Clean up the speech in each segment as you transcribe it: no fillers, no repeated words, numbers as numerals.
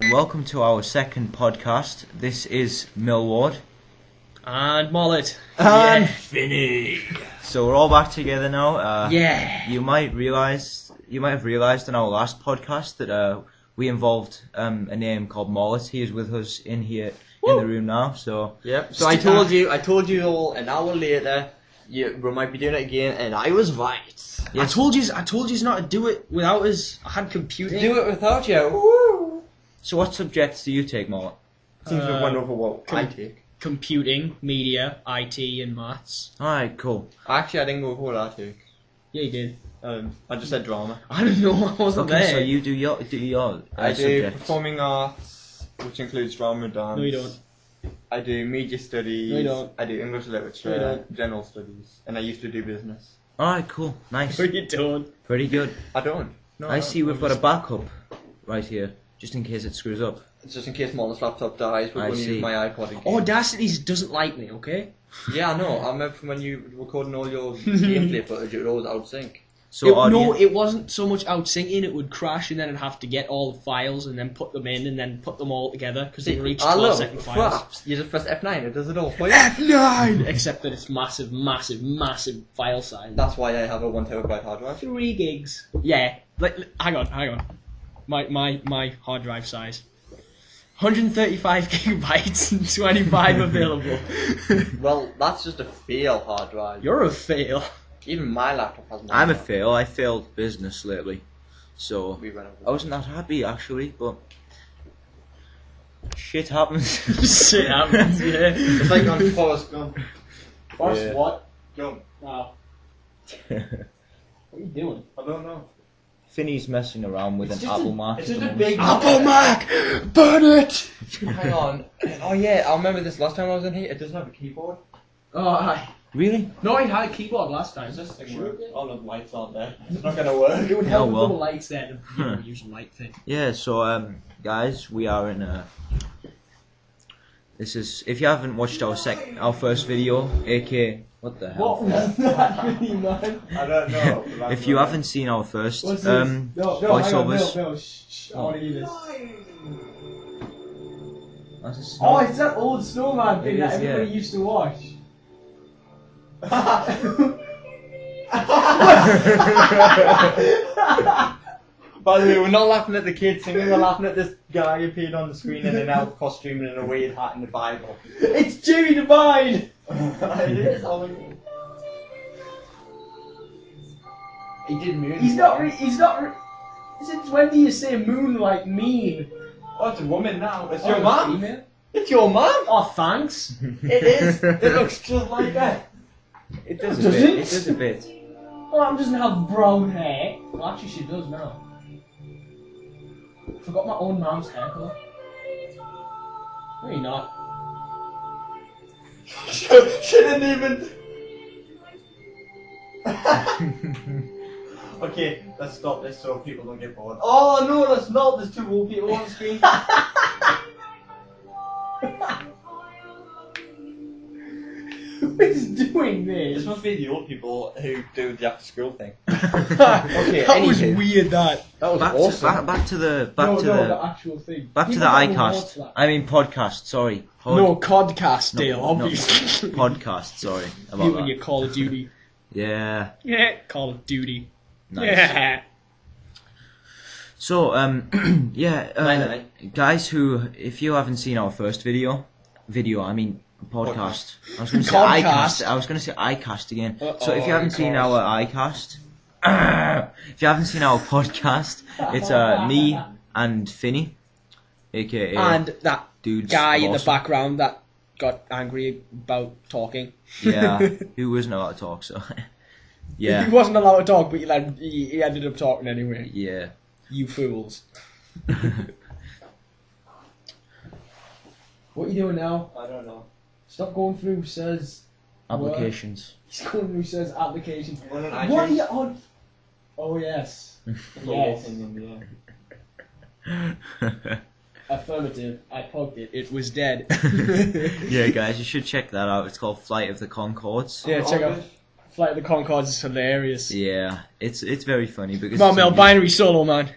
Welcome to our second podcast. This is Millward And Mollett and Finy. So we're all back together now. Yeah. You might have realised in our last podcast that we involved a name called Mollett. He is with us in here in the room now. So yep. So I told you all an hour later we might be doing it again, and I was right. Yes. I told you not to do it without us. I had computing. Do it without you. Woo. So what subjects do you take, Mollett? Seems we've went over what I take. Computing, media, IT, and maths. Alright, cool. Actually, I didn't go over what I take. Yeah, you did. I just said drama. I don't know. I wasn't Okay, there. so you do your I do subjects. performing arts, which includes drama and dance. No, you don't. I do media studies. No, you don't. I do English literature, No, you don't. general studies, and I used to do business. Alright, cool. Nice. No, you don't. Pretty good. I don't. No, I don't. see we've got a backup right here, just in case it screws up. It's just in case Molly's laptop dies, we're I going to see. use my iPod again. Audacity's doesn't like me, okay? Yeah, I know. I remember from when you were recording all your gameplay footage, it would always outsync. So It wasn't so much out syncing, it would crash and then I'd have to get all the files and then put them in and then put them all together because they reach 12-second files. Crap. You just press F9, it does it all for you. F9! Except that it's massive, massive, massive file size. That's why I have a 1 terabyte hard drive. 3 gigs. Yeah. Hang on. My hard drive size. 135 gigabytes and 25 available. Well, that's just a fail hard drive. You're a fail. Even my laptop has I'm a fail. I failed business lately, so We went over I wasn't that happy actually. But shit happens. Shit happens, yeah. It's like on Forrest Gump. First, what? Jump. Wow. What are you doing? I don't know. Finney's messing around with It's an just Apple a- Mac. it's at just the a moment. big- Apple Mac! Burn it! Hang on. Oh yeah, I remember this last time I was in here. It doesn't have a keyboard. Oh, hi. Really? No, I had a keyboard last time. Is this thing Sure. work? Oh, the lights aren't there. It's not gonna work. It would help Oh, with well. the lights there to use a light thing. Yeah. So guys, we are in a. This is if you haven't watched our first video, aka what the hell? What was that really, man? I don't know. If you haven't seen our first What's this? No, voiceovers, no, shh, I want to hear this. That's a Oh, snow. it's that old snowman thing It that is, yeah. everybody used to watch. By the way, we're not laughing at the kids singing, we're laughing at this guy who appeared on the screen in an elf costume and in a weird hat in the Bible. It's Jimmy Devine! It is, Ollie. He did moon. He's not Since when do you say moon like mean? Oh, it's a woman now. It's Oh, your it's mum. female? It's your mum. Oh, thanks. It is. It looks just like that. It does a Does bit. it? It does a bit. Well, Mum doesn't have brown hair. Well, actually, she does now. I forgot my own mum's hair colour. No, you're not. She didn't even. Okay, let's stop this so people don't get bored. Oh no, let's not. There's 2 old people on the screen. Who is doing This this? must be the old people who do the after school thing. Okay, that was anywho. weird. That. That was Back awesome. to the The actual thing. back to People the don't know what's iCast. that. I mean podcast. Sorry. No, Codcast, Dale, no, obviously. Podcast. Sorry about You and that. your Call of Duty. Yeah. Yeah, Call of Duty. Nice. Yeah. So yeah, Night-night. guys who if you haven't seen our first video, I mean podcast. I was going to say Podcast. iCast. I was going to say iCast again. So if you haven't seen of our iCast, if you haven't seen our podcast, it's me and Finny, aka And that dudes guy in the Dawson. background that got angry about talking. Yeah, who wasn't allowed to talk. So yeah, He wasn't allowed to talk, but he ended up talking anyway. yeah. You fools. What are you doing now? I don't know. Stop going through says Applications. He's going through says application. On an What are iTunes? you on? Oh yes. Yes. Affirmative. I poked it. It was dead. Yeah, guys, you should check that out. It's called Flight of the Conchords. Yeah, check out Flight of the Conchords is hilarious. Yeah, it's very funny because Come on, it's Mel, only- binary solo, man.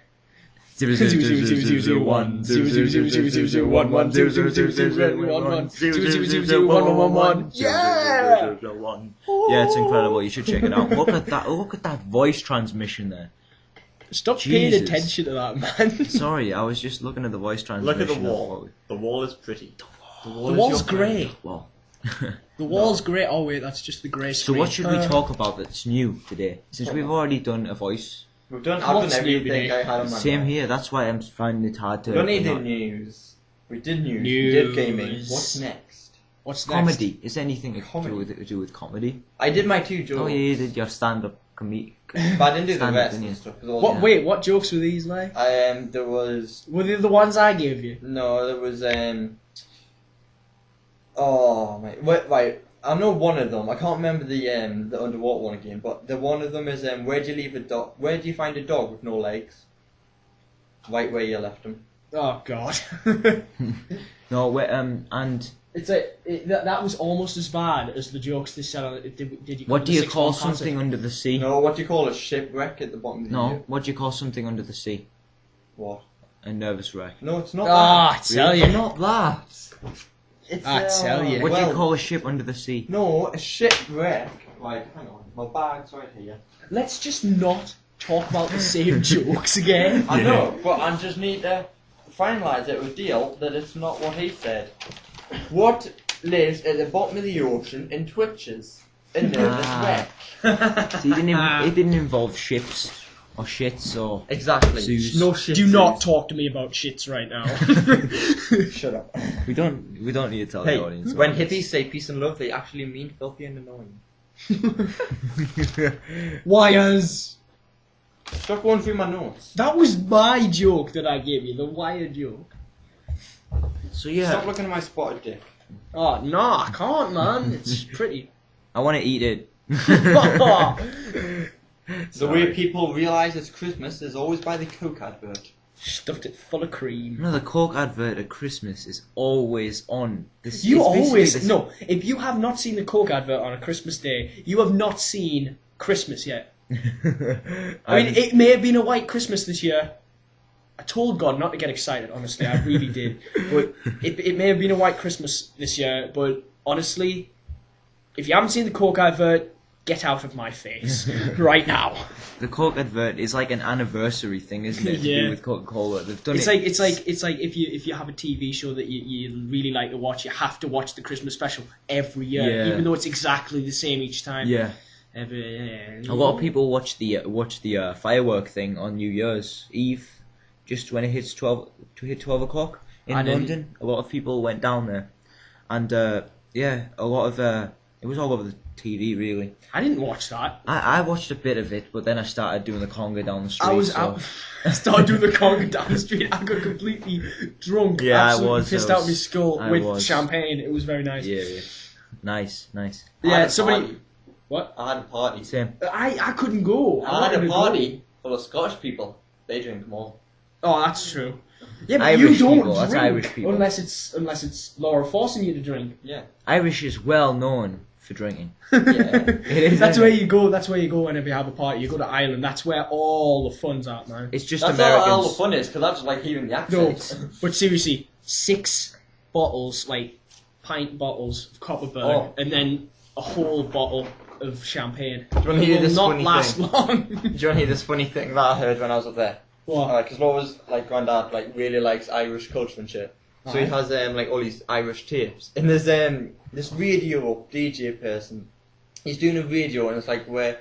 00001 0000111 Yeah! Yeah, it's incredible. You should check it out. Look at that. Look at that voice transmission there. Stop paying Jesus. attention to that, man. Sorry, I was just looking at the voice transmission. Look at the wall. The wall is pretty. The wall's grey. Well, The wall's grey. Oh wait, that's just the grey so screen. what should we talk about that's new today? Since we've already done a voice. I've done everything new I had on my Same mind. here. That's why I'm finding it hard to. We don't need the news. We did news. We did gaming. News. What's next? What's next? Comedy. Is there anything to Comedy. do with comedy? I did my 2 jokes. Oh yeah, you did your stand-up comedic. But I didn't do the Stand-up, rest didn't you? and stuff. What? Wait, what jokes were these like? There was... Were they the ones I gave you? No, there was, Oh, mate. Wait, right. I know one of them. I can't remember the underwater one again, but the one of them is, where do you leave a dog... Where do you find a dog with no legs? Right where you left him. Oh God. No, and It's that was almost as bad as the jokes they said on it. Did you? what do you call something under the sea? No, what do you call a shipwreck at the bottom of the No, what do you call something under the sea? What? A nervous wreck. No, it's not Ah, I that. tell Really? you. Not that. It's, I tell you. What do well, you call a ship under the sea? No, a shipwreck. Right, hang on. My bag's right here. Let's just not talk about the same jokes again. I know, but I just need to finalise it with Deal that it's not what he said. What lives at the bottom of the ocean and twitches? A nervous wreck. So it didn't involve ships or shits or Exactly. zoos. No shit. Do not talk to me about shits right now. Shut up. We don't need to tell Hey, the audience. when about hippies say peace and love, they actually mean filthy and annoying. Wires. Stop going through my notes. That was my joke that I gave you, the wire joke. So yeah, Stop looking at my spotted dick. Oh no, I can't, man. It's pretty. I want to eat it. The way people realise it's Christmas is always by the Coke advert. Stuffed it full of cream. No, the Coke advert at Christmas is always on. This, You it's basically always this- no. If you have not seen the Coke advert on a Christmas day, you have not seen Christmas yet. I mean, it may have been a white Christmas this year. I told God not to get excited. Honestly, I really did. But it may have been a white Christmas this year. But honestly, if you haven't seen the Coke advert, get out of my face right now. The Coke advert is like an anniversary thing, isn't it? To Yeah. do with Coca-Cola. They've done It's it. like if you have a TV show that you really like to watch, you have to watch the Christmas special every year, Yeah. even though it's exactly the same each time. Yeah. A lot of people watch the firework thing on New Year's Eve, just when it hits 12 o'clock in I didn't. London. A lot of people went down there, and yeah, a lot of it was all over the TV really. I didn't watch that. I watched a bit of it, but then I started doing the conga down the street. I started doing the conga down the street. I got completely drunk. Yeah, I absolutely was. pissed I out was- my skull I with was. champagne. It was very nice. Yeah. Nice. I had Yeah, a somebody. party. What? I had a party. Same. I couldn't go. I wanted had to a go. party full of Scottish people. They drink more. Oh, that's true. Yeah, but Irish you don't people, that's drink Irish people. unless it's Laura forcing you to drink. Yeah. Irish is well known for drinking. Yeah. It is, That's isn't where it? you go. That's where you go whenever you have a party. You go to Ireland. That's where all the fun's at, man. It's just That's Americans. all the fun is, because I just like hearing the No, accents. but seriously, 6 bottles, like pint bottles of Copperberg, Oh. and then a whole bottle of champagne. Do you want to hear It will this not funny last thing? long. Do you want to hear this funny thing that I heard when I was up there? What? Because Laura's like granddad like really likes Irish culture and shit. So he has like all these Irish tapes. And there's this radio DJ person. He's doing a radio and it's like where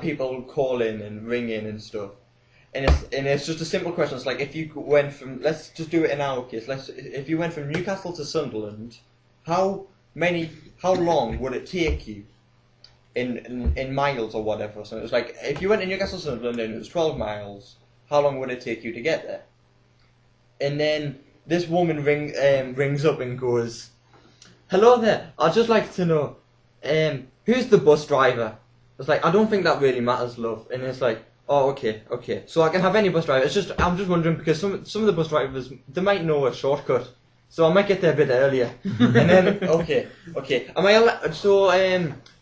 people call in and ring in and stuff. And it's just a simple question. It's like if you went from, let's just do it in our case. If you went from Newcastle to Sunderland, how long would it take you in miles or whatever? So it was like if you went to Newcastle to Sunderland and it was 12 miles, how long would it take you to get there? And then this woman rings up and goes, "Hello there. I'd just like to know, who's the bus driver?" It's like, "I don't think that really matters, love." And it's like, "Oh, okay. So I can have any bus driver. I'm just wondering because some of the bus drivers, they might know a shortcut, so I might get there a bit earlier." And then okay. Am I so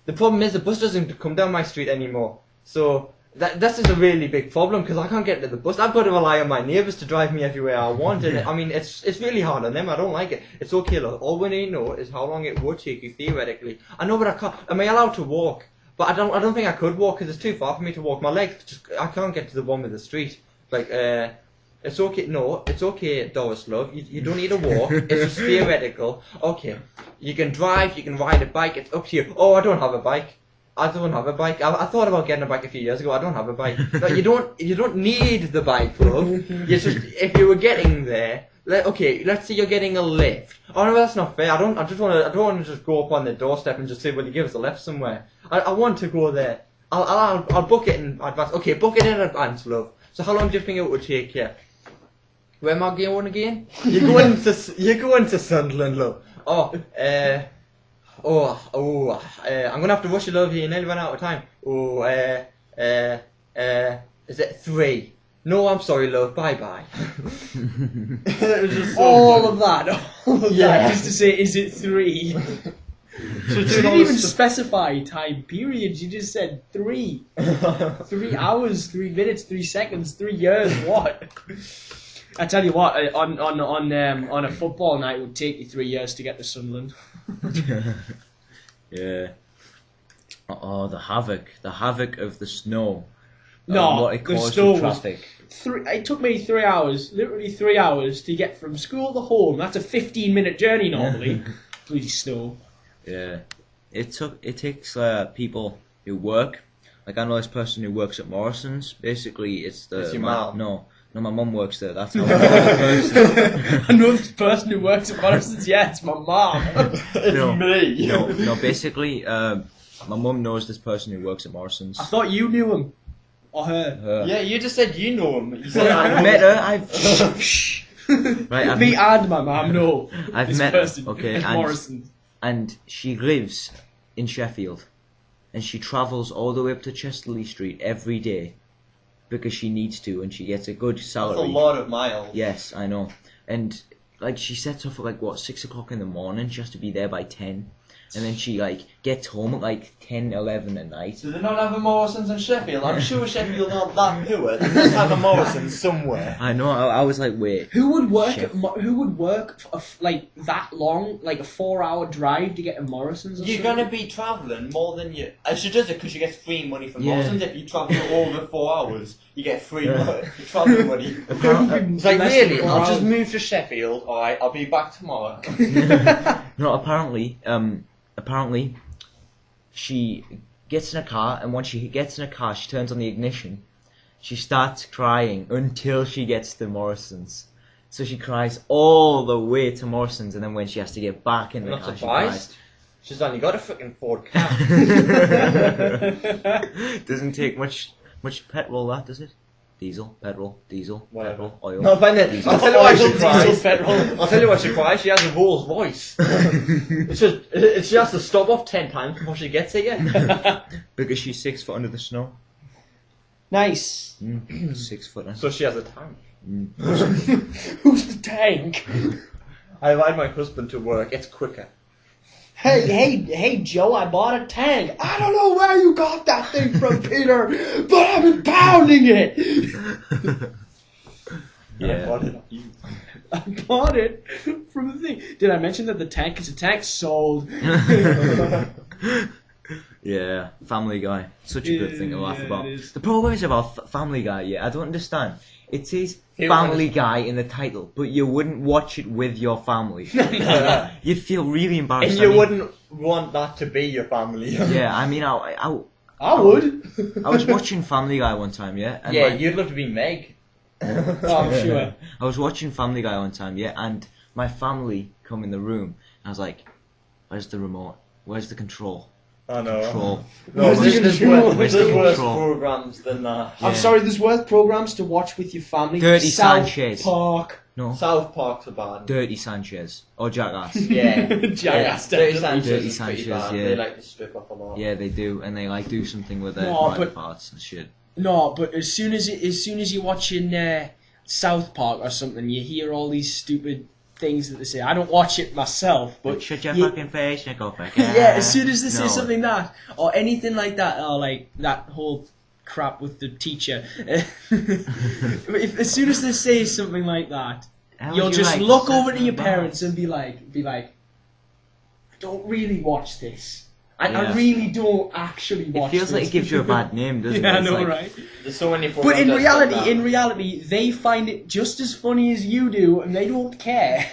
the problem is the bus doesn't come down my street anymore. So This is a really big problem because I can't get to the bus. I've got to rely on my neighbours to drive me everywhere I want, and I mean it's really hard on them. I don't like it. It's okay. Look, all we need to know is how long it would take you theoretically. I know, but I can't. Am I allowed to walk? But I don't think I could walk because it's too far for me to walk. My legs I can't get to the one with the street. Like it's okay. No, it's okay, Doris love. You don't need to walk. It's just theoretical. Okay, you can drive. You can ride a bike. It's up to you. Oh, I don't have a bike. I don't have a bike. I thought about getting a bike a few years ago. I don't have a bike. No, you don't need the bike, love. You just if you were getting there. Okay, let's say you're getting a lift. Oh no, that's not fair. I don't want to just go up on the doorstep and just say, "Will you give us a lift somewhere?" I want to go there. I'll book it in advance. Okay, book it in advance, love. So how long do you think it would take you? Where am I going again? You're going to Sunderland, love. I'm gonna have to rush you, love. You nearly ran out of time. Is it 3? No, I'm sorry, love. Bye bye. It was just all of that, just to say, is it 3? So you didn't even specify time periods. You just said 3. 3 hours, 3 minutes, 3 seconds, 3 years. What? I tell you what, on a football night, it would take you 3 years to get to Sunderland. Yeah. Oh, the havoc of the snow. No, what it the caused snow with traffic. It took me 3 hours, literally 3 hours, to get from school to home. That's a 15-minute journey normally. Bloody snow. Yeah, it takes people who work. Like I know this person who works at Morrison's. Basically, it's your mum. No, my mum works there. That's how I know this person. I know this person who works at Morrison's. Yeah, it's my mum. It's me. No. Basically, my mum knows this person who works at Morrison's. I thought you knew him. Or her. Yeah, you just said you know him. You said I've met her. Shh. Right, Me and my mum know I've this met person her. Okay, at Morrison's. And she lives in Sheffield, and she travels all the way up to Chesterley Street every day because she needs to, and she gets a good salary. That's a lot of miles. Yes, I know. And like she sets off at 6 o'clock in the morning. She has to be there by 10. And then she gets home at 10, 11 at night. Do they not have a Morrison's in Sheffield? I'm sure Sheffield not that poor. They must have a Morrison's somewhere. I know. I was like, wait. Who would work that long, like a 4-hour drive to get to Morrison's? Or You're something? gonna be travelling more than you. She does it because she gets free money from Yeah. Morrison's. If you travel over 4 hours, you get free travel money. Apparently, It's like, Less really? than 4 I'll just hours. move to Sheffield. All right, I'll be back tomorrow. no, apparently, she gets in a car, and once she gets in a car, she turns on the ignition. She starts crying until she gets to Morrison's. So she cries all the way to Morrison's, and then when she has to get back in I'm the not car, surprised. She's only got a freaking Ford car. she cries. Doesn't take much petrol, that does it? Diesel, petrol, Whatever. petrol, oil. No, but then, I'll tell you why she cries. petrol. I'll tell you why she cries. She has a Rolls Royce. It's just she has to stop off 10 times before she gets here. Because she's 6 foot under the snow. Nice. 6 foot under. So she has a tank. Who's the tank? I ride my husband to work. It's quicker. Hey, Joe, I bought a tank. I don't know where you got that thing from, Peter, but I've been pounding it. I bought it off you. I bought it from the thing. Did I mention that the tank is a tank? Sold. Yeah, Family Guy. Such a good thing to laugh Yeah, about. it is. The problem is about Family Guy, yeah, I don't understand. It says Here Family Guy in the title, but you wouldn't watch it with your family. You'd feel really embarrassed. And you wouldn't want that to be your family. Yeah, I mean, I would. I was watching Family Guy one time, yeah? And Yeah, you'd love to be Meg. Oh, I'm sure. I was watching Family Guy one time, yeah, and my family come in the room, and I was like, where's the remote? Where's the control? I know. Control. No, Where's the there's control? worse Control. programs than that. I'm sorry, there's worse programs to watch with your family. Dirty South Sanchez. Park. No. South Park's a bad. Dirty Sanchez. Or Jackass. Yeah. Jackass, Dirty definitely. Sanchez Dirty is pretty Sanchez, bad. yeah. They like to strip off a lot. Yeah, they do, and they do something with their No, private but- parts and shit. No, but as soon as you're watching South Park or something, you hear all these stupid things that they say. I don't watch it myself, but Shut your you- fucking face and go back. yeah, as soon as they say No. something that or anything like that, or like that whole crap with the teacher. As soon as they say something like that, you'll just look over to your parents and be like, I don't really watch this. I really don't actually watch this. It feels like it gives you a bad name, doesn't it? Yeah, I It's know, like, right? There's so many But in reality, they find it just as funny as you do, and they don't care.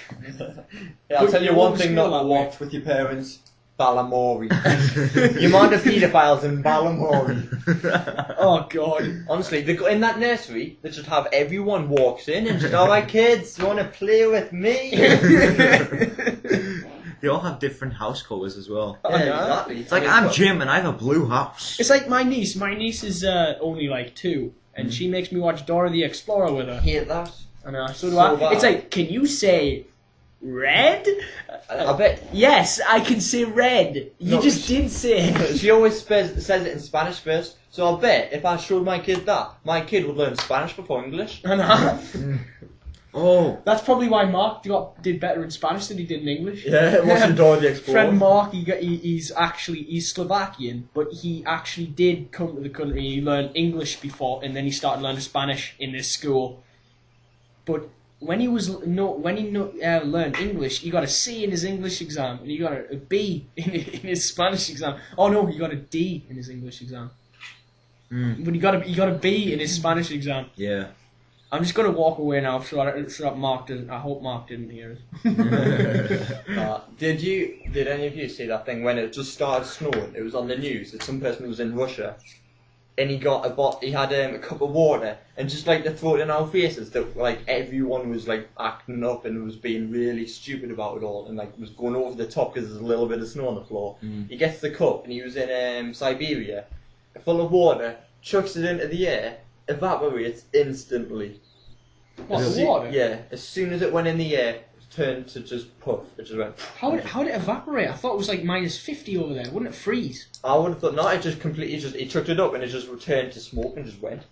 Yeah, I'll But tell you you one always thing feel not to that way. watch with your parents. Balamori. The amount of paedophiles in Balamori. Oh god. Honestly, in that nursery, they should have everyone walks in and just, alright kids, you want to play with me? They all have different house colours as well. Yeah, exactly. It's like, I'm Jim and I have a blue house. It's like my niece. My niece is only like 2, and she makes me watch Dora the Explorer with her. I hate that. I know, so do So I. bad. It's like, can you say red? I bet. Yes, I can say red. You No, just did say it. She always says it in Spanish first, so I bet if I showed my kid that, my kid would learn Spanish before English. I know. Oh. That's probably why Mark did better in Spanish than he did in English. Yeah, watching Dora the Explorer. Friend Mark, he's Slovakian, but he actually did come to the country. He learned English before, and then he started learning Spanish in this school. But when he learned English, he got a C in his English exam, and he got a B in his Spanish exam. Oh no, he got a D in his English exam. But he got a B in his Spanish exam. Yeah. I'm just gonna walk away now, so that Mark didn't. I hope Mark didn't hear it. Did any of you see that thing when it just started snowing? It was on the news that some person was in Russia, and he had a cup of water, and just like to throw it in our faces, that like everyone was like acting up and was being really stupid about it all, and like was going over the top because there's a little bit of snow on the floor. He gets the cup, and he was in Siberia, full of water, chucks it into the air, evaporates instantly. What, the water? Yeah, as soon as it went in the air, it turned to just puff. It just went. How did it evaporate? I thought it was like -50 over there. Wouldn't it freeze? I would have thought no. It just completely he chucked it up and it just returned to smoke and just went.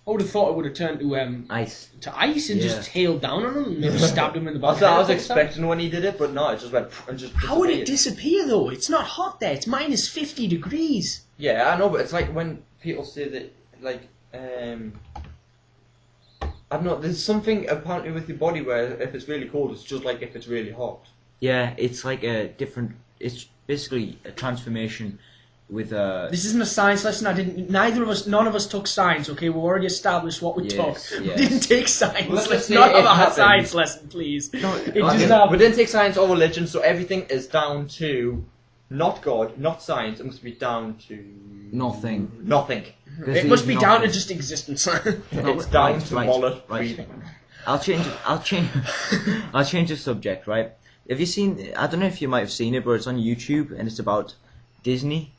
I would have thought it would have turned to Ice. ice and just hailed down on him and maybe stabbed him in the back. That's what I was expecting when he did it, but no, it just went and just. How would it disappeared. disappear though? It's not hot there. It's -50 degrees. Yeah, I know, but it's like when people say that, like, I don't know. There's something apparently with your body where if it's really cold, it's just like if it's really hot. Yeah, it's like a different. It's basically a transformation with This isn't a science lesson. None of us took science. Okay, we already established what we took. Yes. We didn't take science. Well, let's Let's say not it have a happened. science lesson, please. No, It I just mean, happened. We didn't take science or religion, so everything is down to not God, not science. It must be down to nothing. nothing. It must be down to just existence. It's down to Mollett right. breathing. I'll change the subject, right? Have you seen? I don't know if you might have seen it, but it's on YouTube and it's about Disney,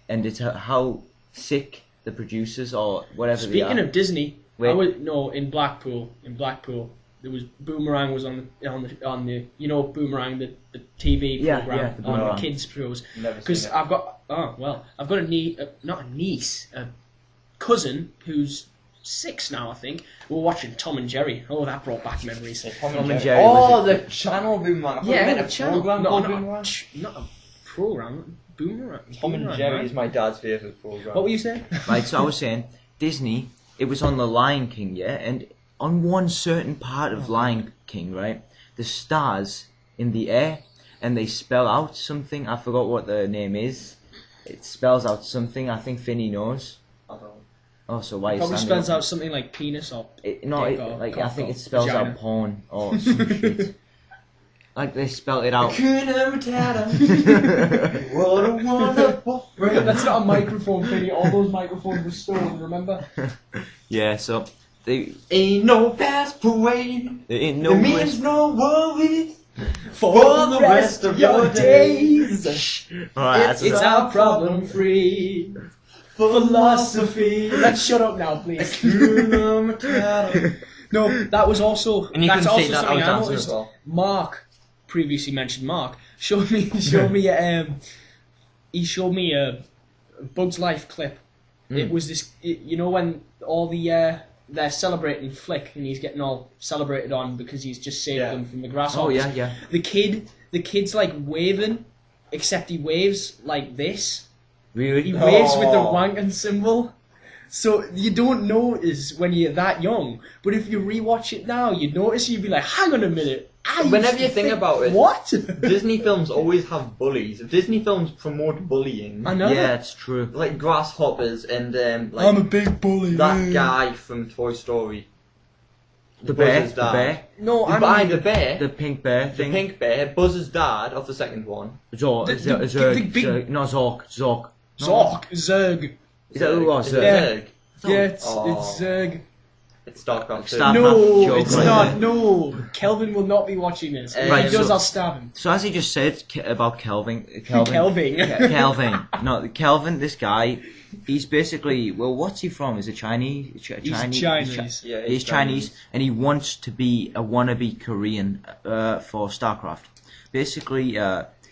and it's how sick the producers or whatever they are. Speaking of Disney, Wait. in Blackpool, there was Boomerang was on the Boomerang, the TV Yeah, program the on Boomerang. the kids shows. Never Because seen it. I've got not a niece, a cousin who's 6 now, I think. We were watching Tom and Jerry. Oh, that brought back memories. Tom and Jerry Oh, was the channel Boomerang. I thought you Yeah, meant a a channel. program No, called not Boomerang. not a program. Boomerang. Tom and Boomerang, Jerry man. is my dad's favourite program. What were you saying? Right, so I was saying Disney. It was on the Lion King, yeah, and on one certain part of Lion King, right, the stars in the air, and they spell out something. I forgot what the name is. It spells out something. I think Finy knows. I don't know. Oh, so why? Probably is spells out something like penis or dick or like cock I think or it spells vagina. out porn or some shit. Like they spell it out. Hakuna Matata. What a wonderful friend. That's not a microphone, Finny. All those microphones were stolen, remember? Yeah, so they Ain't no past parade. ain't It no means no worries For the rest of your days. Alright, that's It's enough. our problem-free philosophy. Let's shut up now, please. Hakuna Matata. No, that was also. And you that's can also see that something I I was dancing as noticed. well. Mark, previously mentioned Mark, showed me he showed me a Bug's Life clip. It was this, when all they're celebrating Flick and he's getting all celebrated on because he's just saved Yeah. them from the grasshoppers. Oh yeah. The kid's like waving, except he waves like this. Really? He waves with the Oh. wanking symbol. So you don't notice when you're that young. But if you rewatch it now, you'd notice. You'd be like, hang on a minute. Whenever you think about it, what? Disney films always have bullies. Disney films promote bullying. I know. Yeah, it's true. Like grasshoppers and like I'm a big bully. that guy from Toy Story. The bear, Buzz's the dad. bear, No, I By mean the bear, the pink bear the thing. pink bear, Buzz's dad of the second one. Zork, the big- not Zork, Zork. Zork, Zerg. Is that who it was? Is it Yeah. Zerg? Yeah, it's Oh. Zerg. It's StarCraft 2. Star- No, joke it's right not. there. No, Kelvin will not be watching this. If Right, he does, so- I'll stab him. So as he just said about Kelvin. Kelvin. Kelvin. No, Kelvin, this guy, he's basically, well, what's he from? Is it Chinese? He's Chinese. Yeah, He's Chinese, and he wants to be a wannabe Korean for StarCraft. Basically,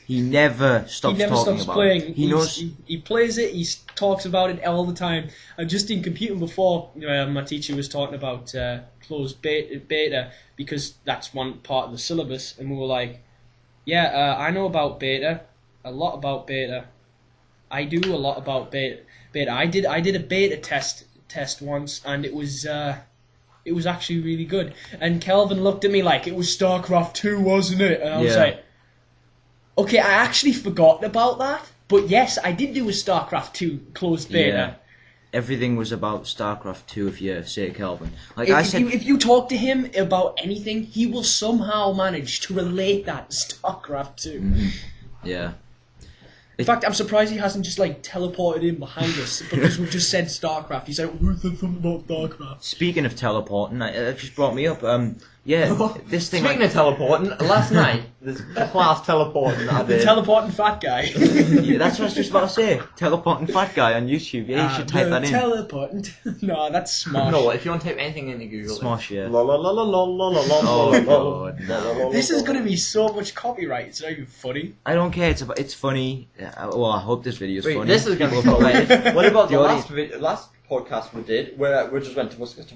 he never stops He never talking stops about playing. it. He knows. He plays it. He talks about it all the time. Just in computing before, my teacher was talking about closed beta because that's one part of the syllabus, and we were like, "Yeah, I know about beta, a lot about beta. I do a lot about beta. I did a beta test once, and it was actually really good." And Kelvin looked at me like it was StarCraft 2, wasn't it? And I was Yeah. like, "Okay, I actually forgot about that. But yes, I did do a StarCraft 2 closed beta." Yeah. Everything was about StarCraft 2 if you say Kelvin. Like If you talk to him about anything, he will somehow manage to relate that to StarCraft 2. yeah. In fact, I'm surprised he hasn't just like teleported in behind us because we've just said StarCraft. He said, "Who said something about StarCraft?" Speaking of teleporting, that just brought me up. Yeah, this thing. Speaking of teleporting, last night, there's a class teleporting that I The did. teleporting fat guy. Yeah, that's what I was just about to say. Teleporting fat guy on YouTube. Yeah, you should type that in. Teleporting. No, that's Smosh. No, if you want to type anything into Google. Smosh, yeah. La la la la la la la la Oh, la God, la la la This is la. going to be so much copyright. It's not even funny. I don't care. It's funny. Well, I hope this video is Wait, funny. this is going to be People funny. probably- What about the The last podcast we did, where we just went to Buscus.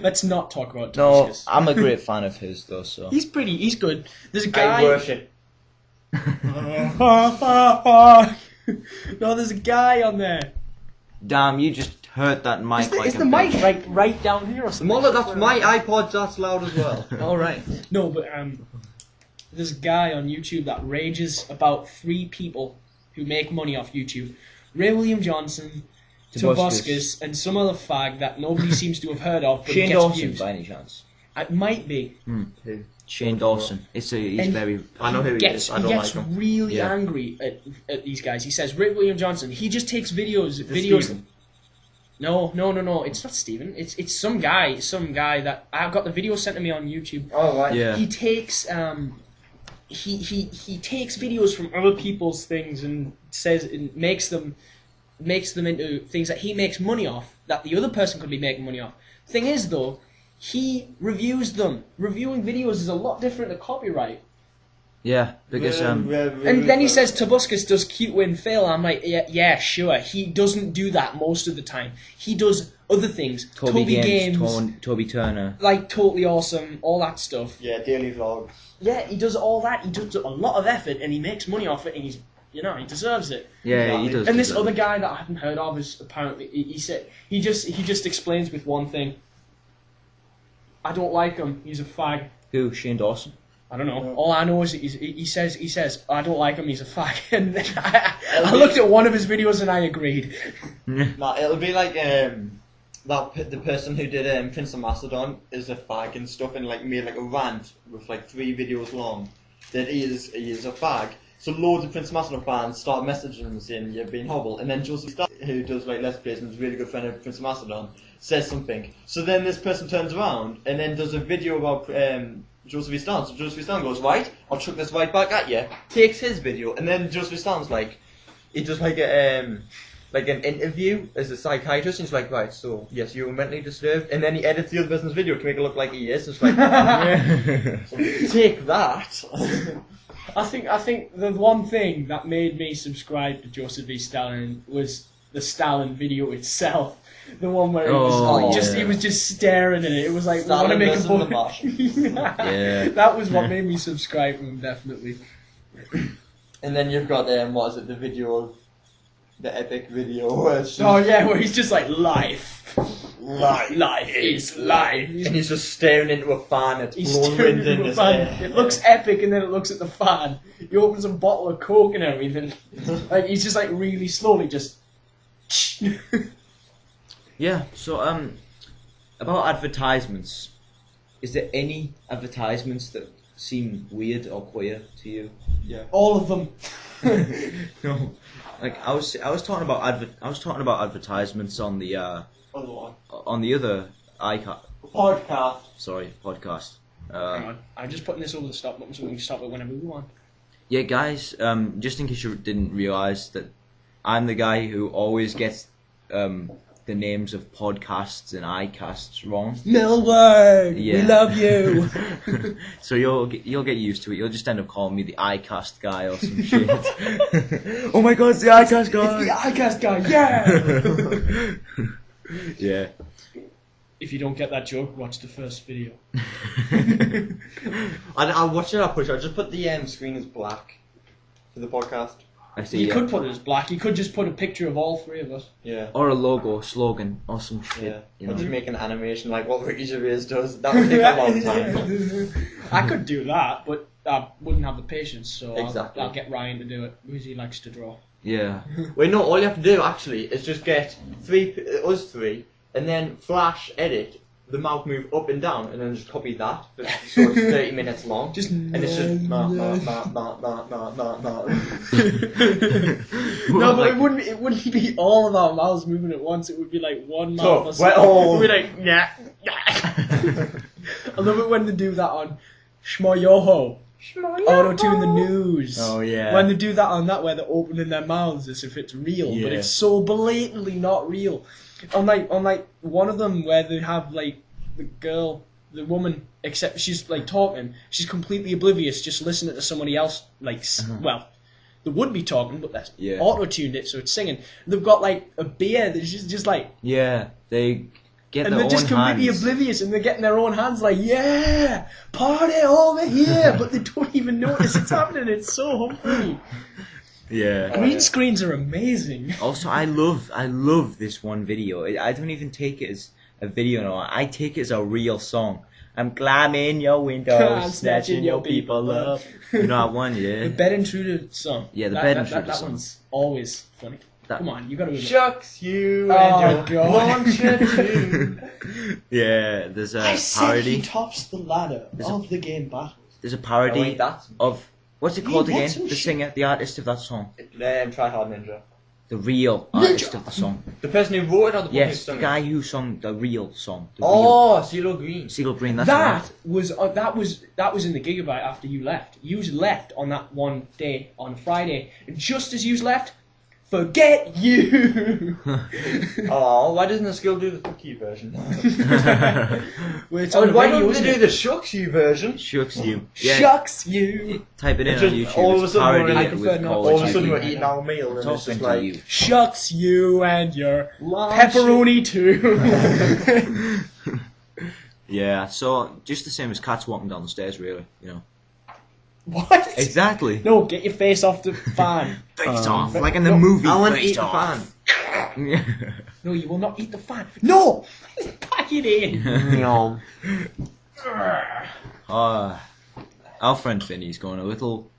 Let's not talk about No, Damascus. I'm a great fan of his though. So He's good. There's a I guy. worship. No, there's a guy on there. damn, you just hurt that mic. Is the mic right down here or something? Mullah, that's my iPod. That's loud as well. All right. No, but there's a guy on YouTube that rages about 3 people who make money off YouTube: Ray William Johnson, Tobuscus, and some other fag that nobody seems to have heard of. But Shane gets Dawson, views. by any chance? It might be. Who? Shane Dawson. He's And- very. I know who he is. I He don't gets like him. really Yeah. angry at these guys. He says, Ray William Johnson, he just takes videos. Steven. No. It's not Steven. It's some guy that I've got the video sent to me on YouTube. Oh right. Yeah. He takes he takes videos from other people's things and says and makes them into things that he makes money off that the other person could be making money off. Thing is though, he reviews them. Reviewing videos is a lot different to copyright. Yeah, because And then he says Tobuscus does cute win fail. I'm like, yeah, sure. He doesn't do that most of the time. He does other things. Toby Games, Toby Turner. like Totally Awesome, all that stuff. Yeah, daily vlogs. Yeah, he does all that. He does a lot of effort, and he makes money off it, and he deserves it. Yeah, he does. And this deserve other it. guy that I haven't heard of is apparently he just explains with one thing. I don't like him. He's a fag. Who? Shane Dawson. I don't know. All I know is he says I don't like him. He's a fag. And I looked at one of his videos and I agreed. Nah, it'll be like the person who did Prince of Macedon is a fag and stuff, and like made like a rant with like 3 videos long that he is a fag. So loads of Prince of Macedon fans start messaging him saying you're being horrible, and then Joseph Star, who does like Let's Plays and is a really good friend of Prince of Macedon, says something. So then this person turns around and then does a video about Joseph Stan. So Joseph Stan goes, right, I'll chuck this right back at you. Takes his video, and then Joseph Stan's like, he does like an interview as a psychiatrist, and he's like, right, so yes, you were mentally disturbed, and then he edits the other person's video to make it look like he is. And it's like, take that. I think the one thing that made me subscribe to Joseph V. Stalin was the Stalin video itself. The one where he was just staring at it. It was like, we want to make a Stalin book. versus the Martian. Yeah. That was what made me subscribe to him, definitely. And then you've got what is it? The video of the epic video. Where it's just, Oh yeah, where he's just like life is life. and he's just staring into a fan. It's He's blowing staring wind in into a his fan. hair. It looks epic, and then it looks at the fan. He opens a bottle of Coke and everything. Like he's just like really slowly just. Yeah. So about advertisements, is there any advertisements that seem weird or queer to you? Yeah. All of them. No. Like I was talking about advertisements on the Other one. on the other Podcast. podcast. Hang on. I'm just putting this over the stop button so we can stop it whenever we want. Yeah, guys. Just in case you didn't realize that I'm the guy who always gets the names of podcasts and iCasts wrong. Millward, Yeah. we love you. So you'll get used to it. You'll just end up calling me the iCast guy or some shit. Oh my god, it's the iCast guy! It's the iCast guy, yeah! Yeah. If you don't get that joke, watch the first video. I'll watch it. I'll push it. I'll just put the screen as black for the podcast. I see. You Yeah. could put it as black. You could just put a picture of all three of us. Yeah. Or a logo, slogan, or some shit. Yeah. You I'll know? just make an animation like what Ricky Gervais does. That would take a long time. I could do that, but I wouldn't have the patience, so Exactly. I'll get Ryan to do it, because he likes to draw. Yeah. Wait, no. All you have to do actually is just get us three, and then flash edit the mouth move up and down, and then just copy that. So it's 30 minutes long. Just and it's just No, Well, but like- it wouldn't be all of our mouths moving at once. It would be like one mouth. So, or something. well, It would be like yeah. I love it when they do that on Shmoyoho. Auto tune the news. Oh, yeah. When they do that on that, where they're opening their mouths as if it's real, but Yeah. it's so blatantly not real. On like one of them where they have like the woman, except she's like talking, she's completely oblivious, just listening to somebody else like well, they would be talking, but that's Yeah. auto tuned it, so it's singing. They've got like a beer that's just like. Yeah, they get And their they're just own completely hands. oblivious, and they're getting their own hands like, yeah, party over here, but they don't even notice it's happening. It's so funny. Yeah. Green screens are amazing. Also, I love this one video. I don't even take it as a video no. I take it as a real song. I'm climbing your window, I'm snatching your people up. You know that one, The yeah? Bed Intruder song. Yeah, the That- Bed that- Intruder that song. one's always funny. That- Come on, you gotta admit. Shucks you Oh, and your God. launcher too. Yeah, there's a I said he parody. tops the ladder There's a- of the game battle. There's a Oh, parody wait, that's of what's it You called want again? some The shit? singer, the artist of that song, Try Hard Ninja. the real artist of the song. The person who wrote it or the person who Yes, sung the it? guy who sung the real song. The Oh, CeeLo Green. real Seal Green. That's That right. was in the Gigabyte after you left. You left on that one day on Friday, and just as you left, forget you. Oh, why doesn't the skill do the fuck you version? Well, it's on the Why radio, don't isn't they do it? the shucks you version? Shucks you. Yeah, Shucks you. type it in It's on just YouTube. all of a It's sudden we're parody in- it I prefer with not- college All of a sudden we're people. eating our meal and it's Talking just to like... you. Shucks you and your Launch pepperoni too. Yeah, so just the same as cats walking down the stairs, really. You know. What? Exactly. No, get your face off the fan. Face off, like in the movie. I want to Face eat the Off. fan. No, you will not eat the fan. No! Pack it in. No. Our friend Finney's going a little.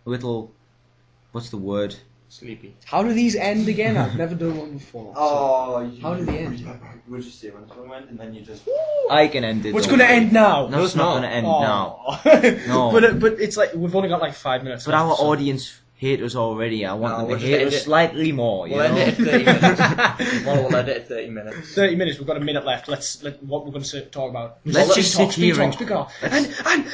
What's the word? Sleepy. How do these end again? I've never done one before. Oh, How did they end? We'll just say when it's going to end and then you just... I can end it. What's don't going to worry. end now? No, it's not going to end now. Oh. No. But it's like we've only got like 5 minutes. But left, our so- audience hate us already. I want No, them we'll to just hate end us it. slightly more. You We'll know? end it at 30 minutes. We'll end it at 30 minutes. 30 minutes. We've got a minute left. What we're going to talk about. Let's just sit here and- Speak off. And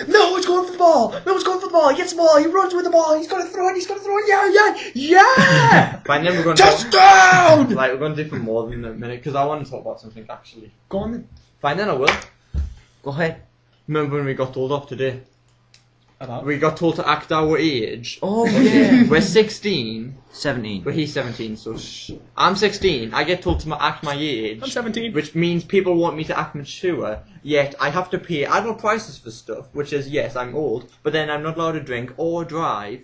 no, it's going for the ball. No, it's going for the ball. He gets the ball. He runs with the ball. He's going to throw it. He's going to throw it. Yeah. Fine, then we're going to... Touchdown. Like, we're going to do for more than a minute because I want to talk about something actually. Go on then. Fine, then I will. Go ahead. Remember when we got told off today? About. We got told to act our age. Oh yeah. We're 16, 17. but he's 17, so I'm 16. I get told to act my age. I'm 17. Which means people want me to act mature, yet I have to pay adult prices for stuff, which is, yes, I'm old, but then I'm not allowed to drink or drive.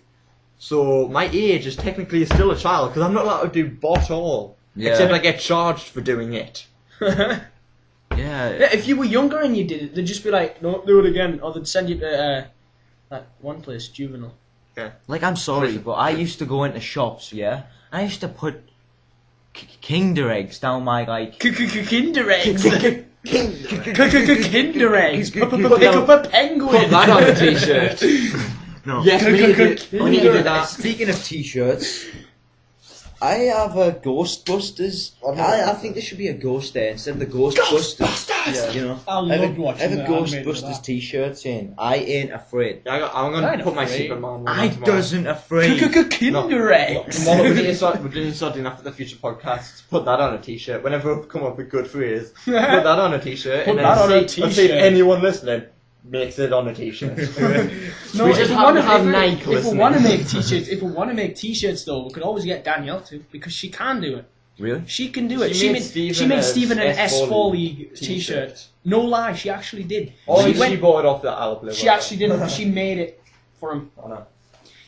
So my age is technically still a child because I'm not allowed to do bot all. Yeah. Except I get charged for doing it. Yeah. Yeah, if you were younger and you did it, they'd just be like, no, do it again. Or they'd send you to that one place, juvenile. Like, I'm sorry, but I used to go into shops, yeah? I used to put Kinder eggs down my, like... Kinder eggs! Kinder. Kinder eggs! Pick up a penguin! Put that on a t-shirt. No. Yes, we need to do that. Speaking of t-shirts, I have a Ghostbusters. I think there should be a ghost there instead of the Ghostbusters. Yeah, you know, I loved watching I have a the animated of Ghostbusters that. t-shirt saying, I ain't afraid. Yeah, I'm I gonna ain't put my afraid. secret man. I doesn't afraid. Kinder eggs! Mollett, we didn't start doing after the future podcasts. Put that on a t-shirt. Whenever we come up with good phrase, put that on a t-shirt. Put and that on a and see if t-shirt. anyone listening makes it on a t-shirt. No, We if just we have wanna- to have if we- Nike If we listening. want to make t-shirts, though, we could always get Danielle to, because she can do it. Really? She can do it. She She made made Stephen Stephen an S4 S4 League League t-shirt. t-shirt. No lie, she actually did. Or She she went- bought it off the Alpha. She actually did. She made it for him. Oh, no.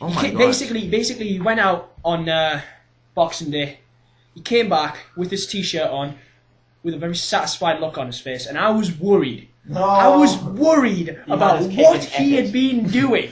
Oh my god. Basically, he went out on Boxing Day. He came back with his t-shirt on, with a very satisfied look on his face, and I was worried. No. I was worried about his what kicking he had effort. been doing.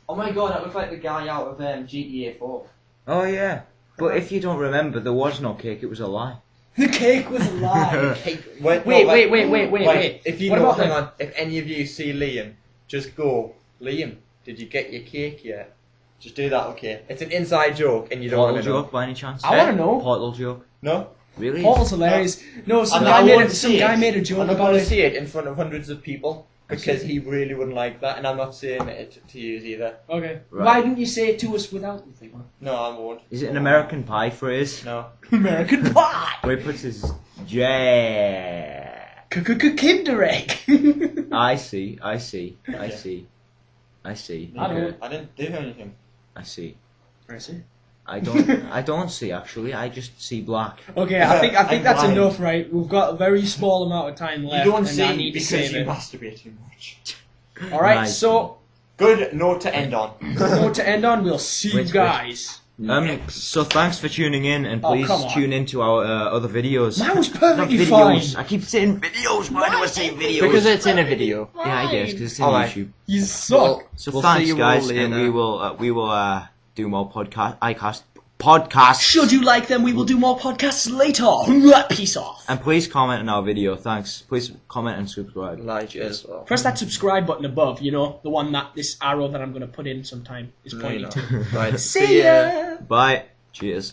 Oh my god, that looks like the guy out of GTA 4. Oh yeah. But if you don't remember, there was no cake, it was a lie. The cake was a lie. Wait, Wait. If you What know, about hang the- on. If any of you see Liam, just go, Liam, did you get your cake yet? Just do that, okay? It's an inside joke, and you don't Portal want to know. joke by any chance? I want to know. Portal joke? No? Really? Portal's hilarious. No, some I guy won't made see it. a joke I'm not about going to it. see it in front of hundreds of people because he really wouldn't like that, and I'm not saying it to you either. Okay. Right. Why didn't you say it to us without the thing on? No, I won't. Is it an American Pie phrase? No. American Pie! Where he puts his J. Kinder egg! I see. Okay. I didn't do anything. I see. I see. I don't see actually. I just see black. Okay, I think I'm that's blind. enough, right? We've got a very small amount of time left, You don't and I see need to because save you it. masturbate too much. All right, Nice. so Good note to end on. note to end on. We'll see you Wait. guys. So thanks for tuning in, and Oh, please come on. tune into our other videos. Mine was Not perfectly videos. fine. I keep saying videos. Why do I say videos? Because it's in a video. Yeah, I guess because it's in Alright. YouTube. You suck. So We'll see thanks, you all guys, later. and we will do more podcasts. Should you like them, we will do more podcasts later. Peace off. And please comment on our video. Thanks. Please comment and subscribe. Like as well. Press that subscribe button above. You know, the one that this arrow that I'm going to put in sometime is pointing to. Right. See ya. Bye. Cheers.